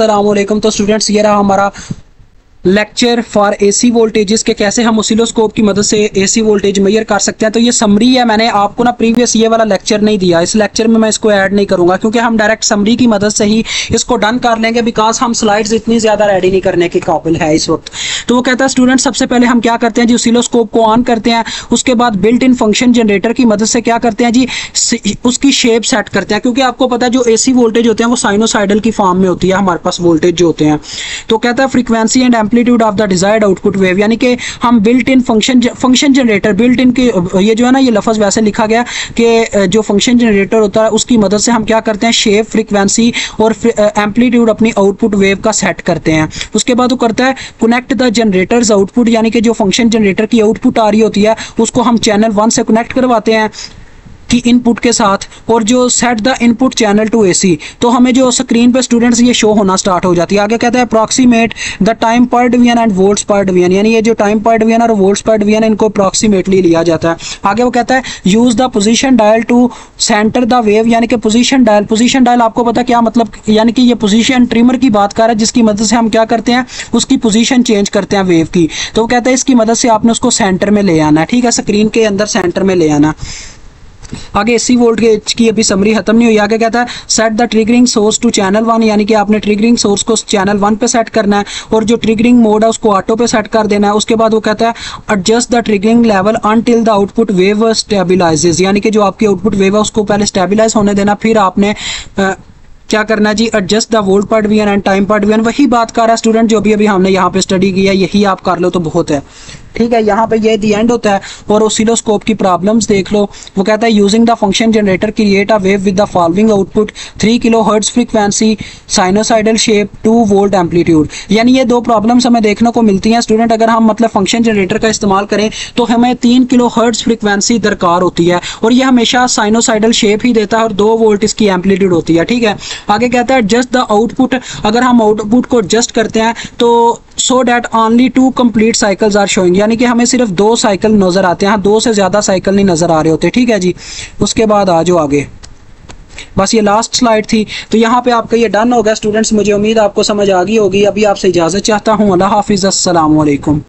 अस्सलाम वालेकुम। तो स्टूडेंट्स ये रहा हमारा लेक्चर फॉर एसी वोल्टेजेस के कैसे हम ऑसिलोस्कोप की मदद से एसी वोल्टेज मेजर कर सकते हैं। तो ये समरी है, मैंने आपको ना प्रीवियस ये वाला लेक्चर नहीं दिया, इस लेक्चर में मैं इसको ऐड नहीं करूंगा क्योंकि हम डायरेक्ट समरी की मदद से ही इसको डन कर लेंगे, बिकॉज हम स्लाइड्स इतनी ज्यादा रेडी नहीं करने के काबिल है इस वक्त। तो वो कहता है स्टूडेंट सबसे पहले हम क्या करते हैं जी, ऑसिलोस्कोप को ऑन करते हैं, उसके बाद बिल्ट इन फंक्शन जनरेटर की मदद से क्या करते हैं जी, उसकी शेप सेट करते हैं, क्योंकि आपको पता है जो एसी वोल्टेज होते हैं वो साइनोसाइडल की फॉर्म में होती है हमारे पास वोल्टेज जो होते हैं। तो कहता है frequency and amplitude of the desired output wave, यानी कि हम built in function generator, built in के ये जो है ना ये लफ्ज वैसे लिखा गया कि जो फंक्शन जनरेटर होता है उसकी मदद से हम क्या करते हैं, शेप, फ्रीक्वेंसी और एम्पलीट्यूड अपनी आउटपुट वेव का सेट करते हैं। उसके बाद वो करता है कनेक्ट द जनरेटर्स आउटपुट, यानी कि जो फंक्शन जनरेटर की आउटपुट आ रही होती है उसको हम चैनल 1 से कनेक्ट करवाते हैं की इनपुट के साथ, और जो set the input channel to AC, तो हमें जो स्क्रीन पे स्टूडेंट्स ये शो होना स्टार्ट हो जाती है। आगे कहता है अप्रॉक्सीमेट द टाइम पर डिवीजन एंड वोल्ट्स पर डिवीजन, यानी ये जो टाइम पर डिवीजन और वोल्ट्स पर डिवीजन इनको अप्रॉक्सीमेटली लिया जाता है। आगे वो कहता है use the position dial to centre the wave, यानी कि पोजीशन डायल आपको पता क्या मतलब, यानी कि ये पोजीशन ट्रिमर की बात कर रहा है जिसकी मदद से हम क्या करते हैं, उसकी पोजीशन चेंज करते हैं वेव की। तो वो कहता है इसकी मदद से आपने उसको सेंटर में ले आना है, ठीक है, स्क्रीन के अंदर सेंटर में ले आना। आगे एसी वोल्टेज की अभी समरी खत्म नहीं हुई। आगे कहता है set the triggering source to channel 1, यानी कि आपने ट्रिगरिंग सोर्स को चैनल 1 पे सेट करना है और जो ट्रिगरिंग मोड है उसको ऑटो पे सेट कर देना है। उसके बाद वो कहता है adjust the triggering level until the output wave stabilises, यानी कि जो आपकी आउटपुट वेव है उसको पहले स्टेबलाइज होने देना, फिर आपने क्या करना है जी, एडजस्ट द वोल्ट पर डिवीजन एंड टाइम पर डिवीजन। वही बात कर रहा है स्टूडेंट जो अभी हमने यहाँ पे स्टडी किया, यही आप कर लो तो बहुत है, ठीक है। यहाँ पे ये दी एंड होता है और ऑसिलोस्कोप की प्रॉब्लम्स देख लो। वो कहता है using the function generator create a wave with the following output 3 kilohertz frequency, sinusoidal shape, 2 volt amplitude. यानी ये दो प्रॉब्लम्स हमें देखने को मिलती हैं स्टूडेंट, अगर हम मतलब फंक्शन जनरेटर का इस्तेमाल करें तो हमें 3 किलोहर्ट्ज फ्रीक्वेंसी दरकार होती है और ये हमेशा साइनोसाइडल शेप ही देता है और 2 वोल्ट इसकी एम्पलीट्यूड होती है, ठीक है। आगे कहता है एडजस्ट द आउटपुट, अगर हम आउटपुट को एडजस्ट करते हैं तो so that only 2 complete cycles are showing, यानी कि हमें सिर्फ 2 साइकिल नजर आते हैं, 2 से ज्यादा साइकिल नहीं नजर आ रहे होते, ठीक है जी। उसके बाद आ जाओ आगे, बस ये लास्ट स्लाइड थी। तो यहाँ पे आपका ये डन हो गया स्टूडेंट्स, मुझे उम्मीद आपको समझ आ गई होगी। अभी आपसे इजाजत चाहता हूँ, अल्लाह हाफिज, अस्सलाम वालेकुम।